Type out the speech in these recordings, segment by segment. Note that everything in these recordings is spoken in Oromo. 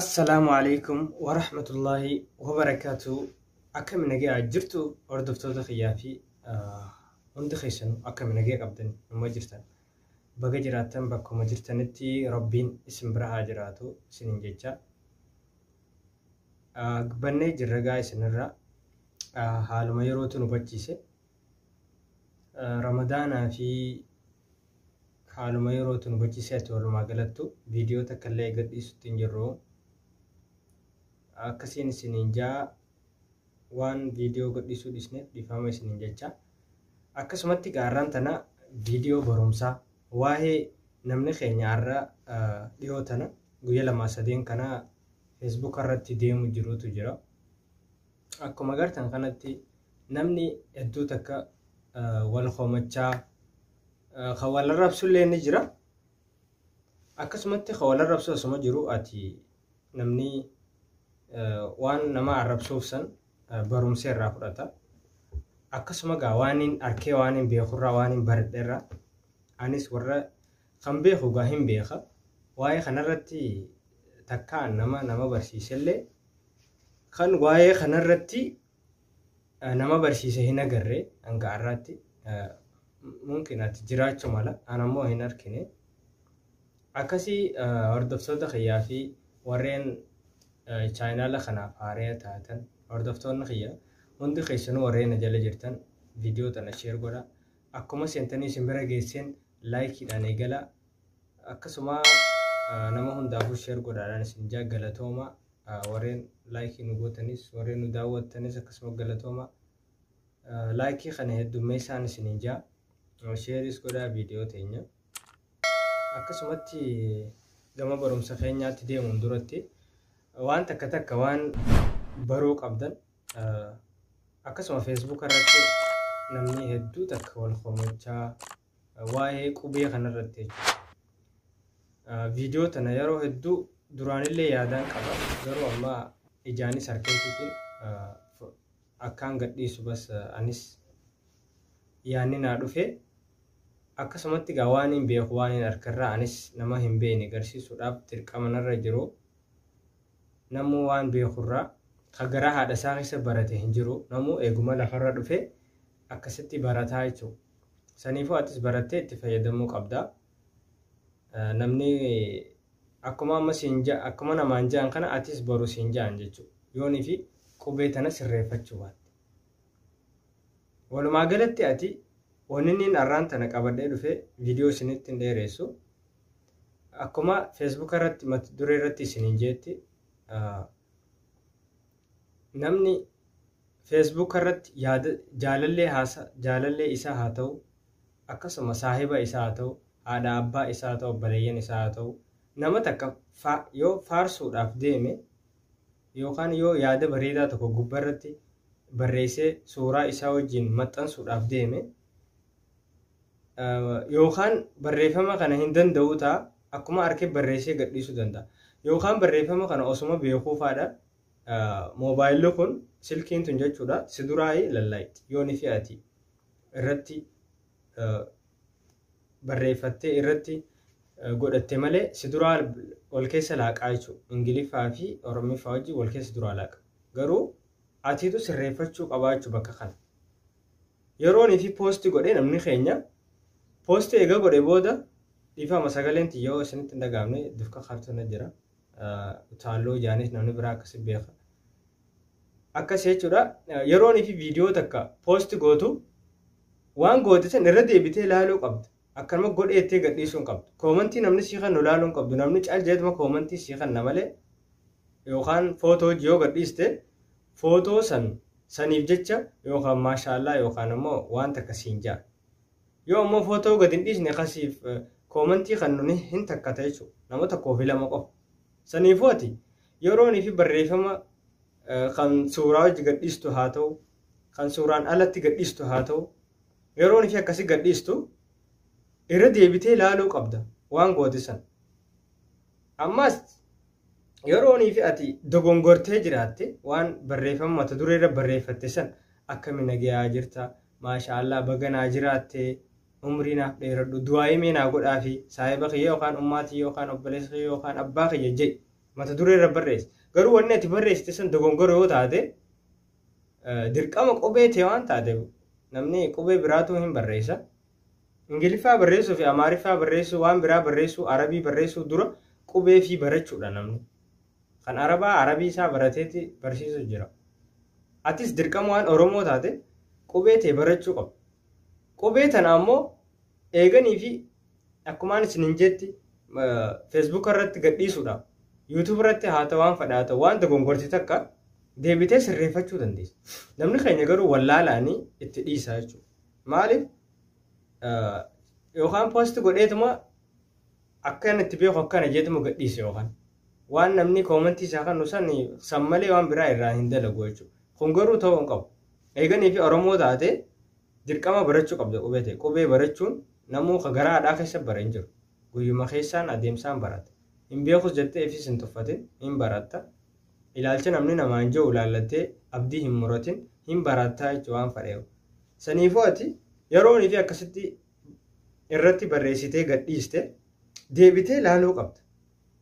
السلام عليكم ورحمة الله وبركاته. أكم نجي أجرتو أردفتو دخيافي عند خيسن أكم نجي قبضن مجرتن بقى جراتن بكو مجرتنتي ربين اسم برها جراتو سنين جيجا بني جرقاي سنرا حال ما يروتو نبجيسي رمضان في حال ما يروتو نبجيسي أتولو ما قلتو فيديو تكالي قد إيسو تنجرو akkasiin isiniin jaa waan viidiyoo godhisuu dhisneef dhiifama isiniin jecha akkasumatti gaarraan tana viidiyoo barumsaa waa'ee namni keenya irra dhiyoo tana guyya 2-3 kana Facebook irratti deemu jirutu jira. Akkuma agartan kanatti namni hedduu takka wal komachaa kan wal arrabsullee ni jira. Akkasumatti kan wal arrabsu asuma jiru ati namni waan nama arrabsuuf san barumsa irraa fudhata. Akkasuma gaa waanin arkee waanin beekurraa waanin baradheerraa anis warra kan beeku gaa hin beeka waa'ee kanarratti takkaan nama barsiisellee kan waa'ee kanarratti nama barsiise hin agarree hanga har'aatti mumkin ati jiraachuu mala anammoo hin arkine. Akkasii hordoftoota kiyyaa fi warreen chaayinaala kanaaf haaraa taatan hordoftoonni kiyya hundi keessanuu warreen jala jirtan viidiyoo tana sheer godha. Akkuma seentanii isin bira geesseen laayikiidhaan eegala. Akkasuma nama hundaafuu sheer godhaadhaan isin jaa galatooma. Warreen laayikii nu gootanis warreen nu daawwattanis akkasuma galatooma. Laayikii kana heddummeessaan isiniin jaa sheeris godhaa viidiyoo teenya. Akkasumatti gama barumsa keenyaatti deemuun duratti waan takka waan baruu qabdan akkasuma Facebook irratti namni hedduu takka wal komachaa waa'ee qubee kanarratti viidiyoo tana yeroo hedduu duraanillee yaadaan qaba garuu amma ijaanis harkeetiin akkaan gadhiisu bas anis yaanni naa dhufe akkasumatti gaa waan hin beeku waan hin harkarraa anis nama hin beekne agarsiisuudhaaf dirqama narra jiru. Namu waan beekurraa kagaraa haadha isaa keessa barate hin jiru. Namu eeguma lafarra dhufe akkasitti barataa jechuudha. Saniifuu atis barattee itti fayyadamuu qabda. Namni akkuma amma siinjaa akkuma namaan jaan kana atis baru siinjaan jechuudha. Yoonii fi qubee tana sirreeffachuu baatte. Walumaa galatti ati wanni arraan tana qabadhee dhufe viidiyoo isinitti hin dheeressu. Akkuma Facebook irratti mata duree irratti isiniin jeetti. Namni Facebook irratti yaada jaalallee isaa haa ta'u akkasuma saahiba isaa haa ta'u haadha abbaa isaa haa ta'u obboleeyyan isaa haa ta'u nama takka yoo faarsuudhaaf deeme yookaan yoo yaada bareedaa tokko gubbarratti barreessee suuraa isaa wajjin maxxansuudhaaf deeme yookaan barreeffama kana hin danda'u ta'a akkuma arkee barreessee gadhiisuu danda'a. Yookaan barreeffama kana osuma beekuufaadha moobaayilli kun silkiin tun jechuudha si duraayii lallaayiti yoonii fi ati irratti barreeffattee irratti godhatte malee si duraa wal keessa laaqaa jechuudha. Ingiliffaa fi Oromiffaa wajjin wal keessa duraa laaqa. Garuu atiitu sirreeffachuu qabaachuu bakka kana. Yeroonii fi poostii godhee namni keenya poostii eega godhe booda dhiifama sagaleen tiyyoo isinitti hin dhagaamne dufka kaartona jira. Utaaloo jaanis namni biraa akkasii beeka. Akkasii jechuudha. Yeroonii fi viidiyoo takka poosti gootu waan goote san irra deebitee ilaaluu qabdu. Akkanuma godheettee gadhiisuu hin qabdu. Koomantii namni sii kan ilaaluu hin qabdu. Namni caaljeetuma koomantii sii kan malee yookaan footoo yoo gadhiiste footoo saniif jecha yookaan maashaallaa yookaan immoo waan takka siin jaa. Yoo ammoo footoo gad hin dhiisne akkasiif koomantii kan nuni hin takkata jechuudha. Nama tokkoof lama qofa. Saniifuu ati yeroonii fi barreeffama kan suuraa wajji gadhiistu haa ta'u kan suuraan alatti gadhiistu haa ta'u yeroonii fi akkasii gadhiistu irra deebitee ilaaluu qabda waan goote san. Ammas yeroonii fi ati dogongortee jiraatte waan barreeffama mata duree irra barreeffatte san akkamiin nagayaa jirta maashaallah baganaa jiraatte umrii naaf dheeradhu du'aayii meenaa godhaa fi saahiba kiyya yookaan ummaatii yookaan obboleessa kiyya yookaan abbaa kiyya jedhi mata duree irra barreessi. Garuu wanni ati barreessite san dogongora yoo taate dirqama qubee ta'e waan taateef namni qubee biraatu hin barreessa. Ingiliffaa barreessuu fi Amaariffaa barreessuu waan biraa barreessuu Arabii barreessuu dura qubee fi barachuudha namni. Kan Arabaa Arabii isaa barateeti barsiisu jira. Atis dirqama waan Oromoo taate qubee ta'e barachuu qabda. Qubee tana ammoo eeganii fi akkumaan isin hin jetti Facebook irratti gadhiisuudhaaf YouTube irratti haa ta'u waan fadhaa ta'u waan dogongorti takka deebitee sirreeffachuu dandeessa. Namni keenya garuu wallaalaanii itti dhiisaa jechuudha. Maaliif yookaan poosti godheetuma akka itti beeku akkana jeetuma gadhiise yookaan waan namni koomentii isaa kan san malee waan biraa irraa hin dalagu jechuudha. Kun garuu ta'uu hin qabu. Eeganii fi Oromoo taate dirqama barachuu qabda qubee ta'e. Qubee barachuun namuu garaa haadhaa keessa bara hin jiru. Guyyuma keessaan adeemsaan barata. Hin beekus jettee ifis hin tuffatin hin baratta. Ilaalcha namni namaan jiru ilaallattee abdii hin muratin hin barattaa jechuudha waan fadheeru. Saniifuu ati yeroonii fi akkasitti irratti barreessitee gadhiiste deebitee ilaaluu qabda.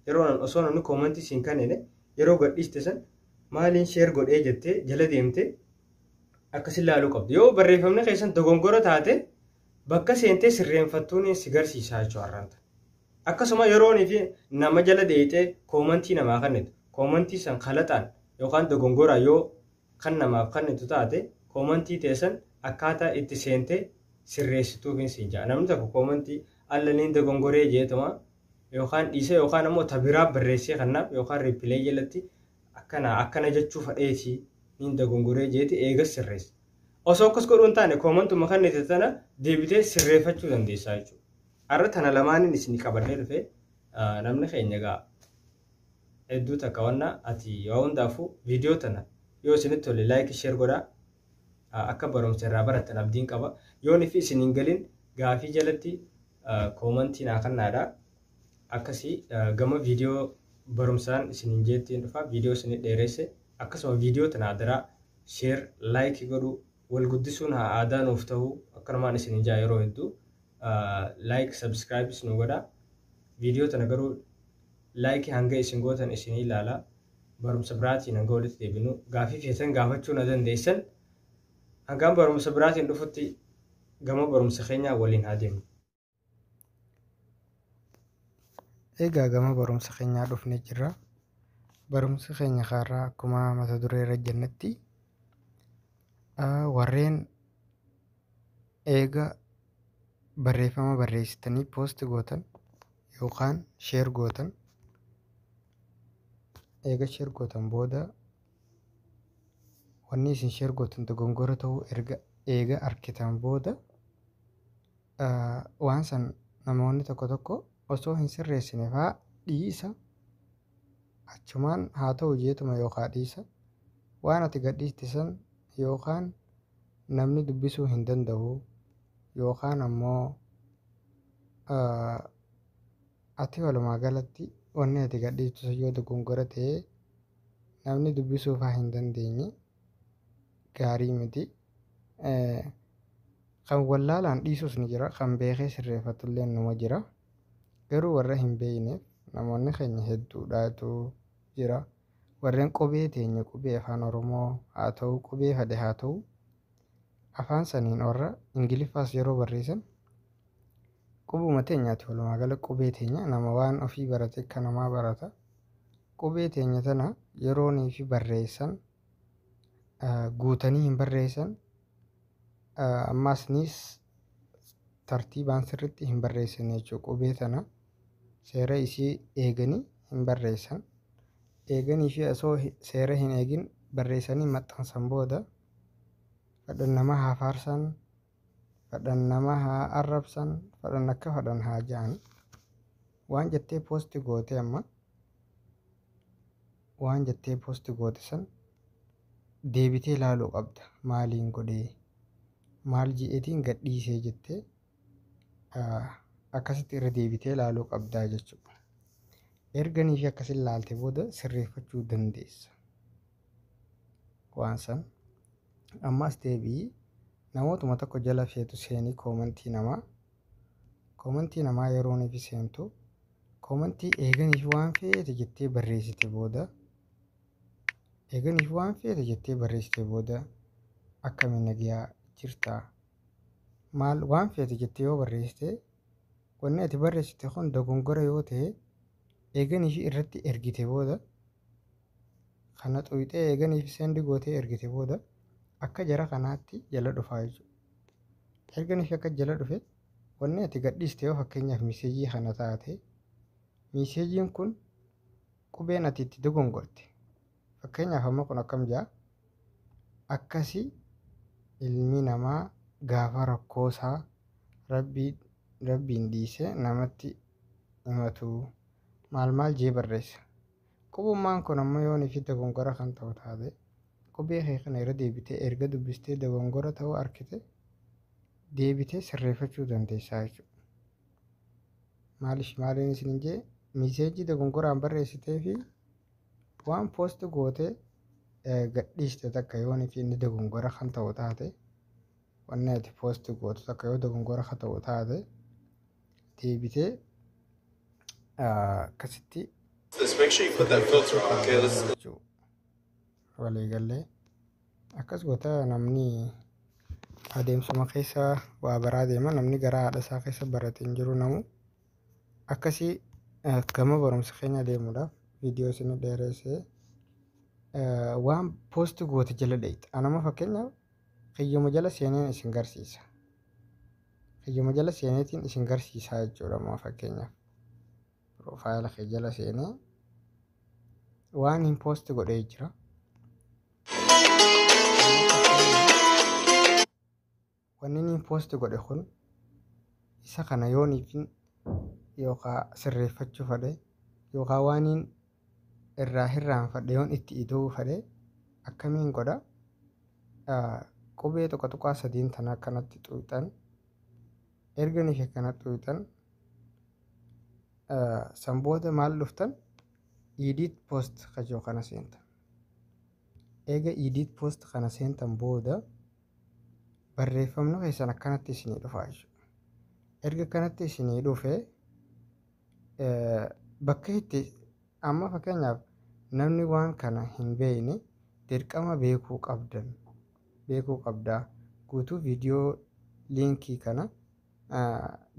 Yeroon osoo namni koomentii siin kennine yeroo gadhiiste san maaliin sheer godhee jettee jala deemtee akkasin ilaaluu qabda. Yoo barreeffamni keessan dogongora taate bakka seentee sirreeffattuun si garsiisaa jechuudha har'aanta. Akkasuma yeroonii fi nama jala deeyitee koomentii namaa kennitu. Koomentii san kalataan yookaan dogongora yoo kan namaaf kennitu taate koomentii teessan akkaataa itti seentee sirreessituuf hin siinjaa. Namni tokko koomentii allaniin dogongoree jeetuma yookaan dhiisee yookaan ammoo tabiraa barreessee kannaaf yookaan riipilee jalatti akkana jechuu fadheetii niin dogongoree jeeti eegas sirreessa. Osoo akkas godhuun taane koomantuma kennite tana deebitee sirreeffachuu dandeessaa jechuudha. Har'a tana lamaaniin isin qabadhee dhufee namni keenya gaa hedduu takka wanna ati yoo hundaafuu viidiyoo tana yoo isinitti tole laayikii sheer godhaa akka barumsa irraa barattan abdiin qaba. Yoon ifi isin hin galin gaafii jalatti koomentii naa kennaadha. Akkasii gama viidiyoo barumsaan isin hin jettiin dhufa viidiyoo isin dheeresse akkasuma viidiyoo tana adaraa sheer laayikii godhuu wal guddisuun haa aadaa nuuf ta'uu akkanumaan isin ijaa yeroo hedduu laayik sabskiraayibis nu godhaa. Viidiyoo tana garuu laayikii hanga isin gootan isin ilaalaa. Barumsa biraatiin hanga walitti deebinu gaafii feetan gaafachuu na dandeessan. Hangaan barumsa biraatiin dhufutti gama barumsa keenyaa waliin haa deemnu. Egaa gama barumsa keenyaa dhufnee jirra. Barumsa keenya kaarraa akkuma mata duree irra jennetti warreen eega barreeffama barreessitanii poosti gootan yookaan sheer gootan eega sheer gootan booda wanni isin sheer gootan dogongora ta'uu eega arkitan booda waan san namoonni tokko tokko osoo hin sirreessine fa'aa dhiisa achumaan haa ta'u jeetuma yookaan dhiisa waan ati gadhiiste san yookaan namni dubbisuu hin danda'u yookaan ammoo ati walumaa galatti wanni ati gadhiistu yoo dogongora ta'e namni dubbisuu fa'aa hin dandeenye gaarii miti. Kan wallaalaan dhiisus ni jira, kan beekee sirreeffatu illee numa jira. Garuu warra hin beekneef namoonni keenya hedduudhaatu jira. Warreen qubee teenya qubee afaan Oromoo haa ta'u qubee fedhe haa ta'u afaan saniin warra Ingiliffaas yeroo barreessan qubuma teenyaati walumaa gala qubee teenya nama waan ofii barate akka namaa barata. Qubee teenya tana yeroonii fi barreessan guutanii hin barreessan ammaasnis tartiibaan sirriitti hin barreessan jechuudha. Qubee tana seera isii eeganii hin barreessan. Eeganii fi osoo seera hin eegin barreessanii maxxansan booda fedhan nama haa faarsan, fedhan nama haa arrabsan, fedhan akka fedhan haa ja'an. Waan jettee poosti goote amma waan jettee poosti goote san deebitee ilaaluu qabda. Maaliin godhee maal ji'eetiin gadhiisee jettee akkasitti irra deebitee ilaaluu qabdaa jechuudha. Erganii fi akkasiin ilaalte booda sirreeffachuu dandeessa. Waan san ammas deebii namootuma tokko jala feetu seenii koomentii namaa yeroonii fi seentu Koomantii eeganiif waan feete jettee barreessite booda akkamiin nagayaa jirta? Maal waan feete jettee yoo barreessite wanni ati barreessite kun dogongora yoo ta'e eeganiif irratti ergite booda kana xuyixee eeganiif sendi gootee ergite booda akka jara kanaatti jala dhufaa jechuudha. Eeganiif akka jala dhufe wanni ati gadhiiste yoo fakkeenyaaf miseejii kana taate miseejiin kun qubeen ati itti dogongorte fakkeenyaaf amma kun akkam jaa akkasii ilmi namaa gaafa rakkoosaa rabbiin dhiisee namatti himatu maal jee barreessa. Qubummaan kun amma yoo nifi dogongora kan ta'u taate qubee kee kana irra deebitee erga dubbistee dogongora ta'uu arkite deebitee sirreeffachuu dandeessaa jechuudha. Maaliin isin jee miseejii dogongoraan barreessitee fi waan poost gootee gadhiiste takka yoo nifi inni dogongora kan ta'u taate wanni ati poost gootu takka yoo dogongora kan ta'u taate deebitee akkasitti waliigallee akkas goota namni adeemsuma keessa waa baraa deema namni gara haadha isaa keessa barate hin jiru namu akkasii gama barumsa keenya deemuudhaaf viidiyoo isin dheeressee waan poost goote jala dheeyta. Anama fakkeenyaaf xiyyuma jala seeneen isin garsiisa. Xiyyuma jala seeneetiin isin garsiisaa jechuudha. Amma fakkeenyaaf piroofaayila kee jala seenee waan hin poost godhee jira. Wanni hin poost godhe kun isa kana yooniifin yookaan sirreeffachuu fedhe yookaan waan irraa hirraanfadhe yoon itti ida'uu fedhe akkamiin godha? Qubee tuqaa sadiin tana akkanatti xuyixan erga nifi akkanatti xuyixan sanboota maal dhuftan edit post kajoo kana seentan. Eega edit post kana seentan booda barreeffamni keessan akkanatti isinii dhufa jechuudha. Erga akkanatti isinii dhufe bakka itti amma fakkeenyaaf namni waan kana hin beekne dirqama beekuu qabdaa. Guutuu viidiyoo liinkii kana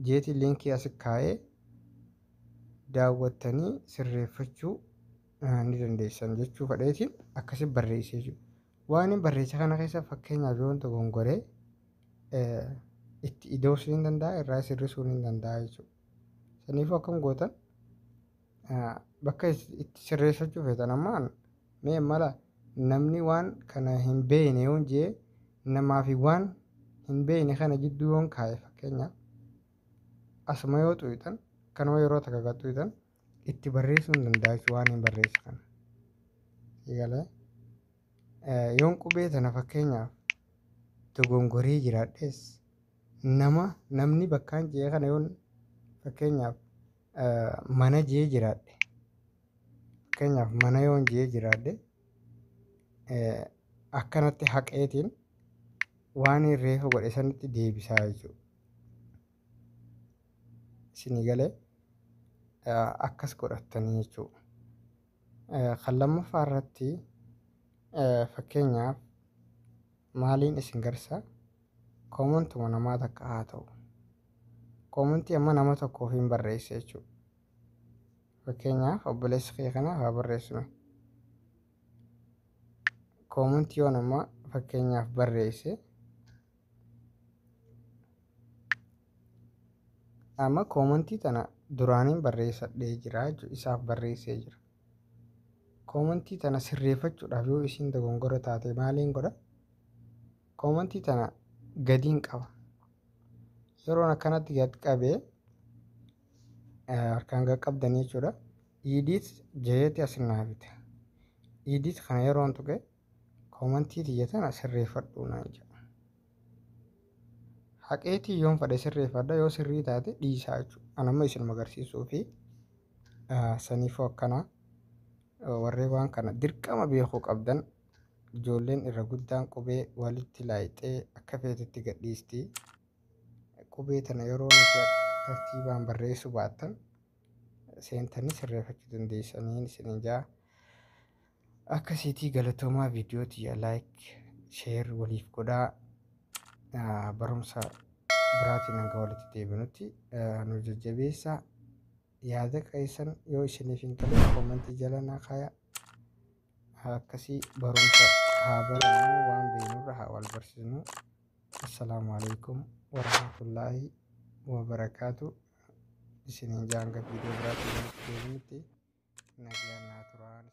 jeetii liinkii as kaa'ee daawwattanii sirreeffachuu ni dandeessan jechuu fedheetiin akkasi barreessee jiru. Waan hin barreesse kana keessa fakkeenyaaf yoon dogongoree itti ida'uus ni danda'a irraa sirrisuun ni danda'a jechuudha. Saniifuu akkam gootan bakka itti sirreeffachuu feetan ammaan mee mala namni waan kana hin beekne yoon jee namaafi waan hin beekne kana jidduu yoon kaa'e fakkeenyaaf asuma yoo xuyixan kanuma yeroo takka xuyixan itti barreessuu ni danda'a jechuudha waan hin barreesse kana. Eegalee yoon qubee tana fakkeenyaaf dogongoree jiraadhes namni bakkaan jee kana yoon fakkeenyaaf mana jee jiraadhe fakkeenyaaf mana yoon jee jiraadhe akkanatti haqeetiin waan reefa godhe sanitti deebisaa jechuudha. Isinii galee akkas godhattanii jechuudha. Kan lammaffaa irratti fakkeenyaaf maaliin isin garsaa koomantuma namaa takka haa ta'u. Koomantii amma nama tokkoof hin barreesse jechuudha. Fakkeenyaaf obboleessa kee kanaaf haa barreessinu. Koomantii yoo nama fakkeenyaaf barreesse amma koomantii tana duraaniin barreessadhee jira jechuudha isaaf barreessee jira. Koomantii tana sirreeffachuudhaaf yoo isin dogongora taate maaliin godha? Koomantii tana gadiin qaba. Yeroon akkanatti gad qabee harkaan gad qabdanii jechuudha. Edit jeetii asinaa bita. Edit kana yeroon tuqe koomantii tiyya tana sirreeffadhuu naan jedha. Haqeetii yoon fedhe sirreeffadha yoo sirrii taate dhiisaa jechuudha. Anamma isin agarsiisuu fi saniifuu akkana warreen waan kana dirqama beekuu qabdan ijoolleen irra guddaan qubee walitti laayixee akka feetetti gadhiisti. Qubee tana yeroo nuti tartiibaan barreessuu baattan seentanii sirreeffachuu dandeessanii isiniin jaa. Akkasiitii galatoomaa viidiyoo tiyya share waliif godhaa. Barumsa biraatiin hanga walitti deebinutti nu jajjabeessaa. Yaada keessan yoo isiniif hin tolle koomentii jala naa kaayaa. Akkasii barumsa haa barannu, waan beeknurra haa wal barsiisnu. Assalaamu alaikum warahmatullaahi wabarakaatu. Isiniin jaa hanga viidiyoo biraatiin walitti deebinutti nagaan naa turaa.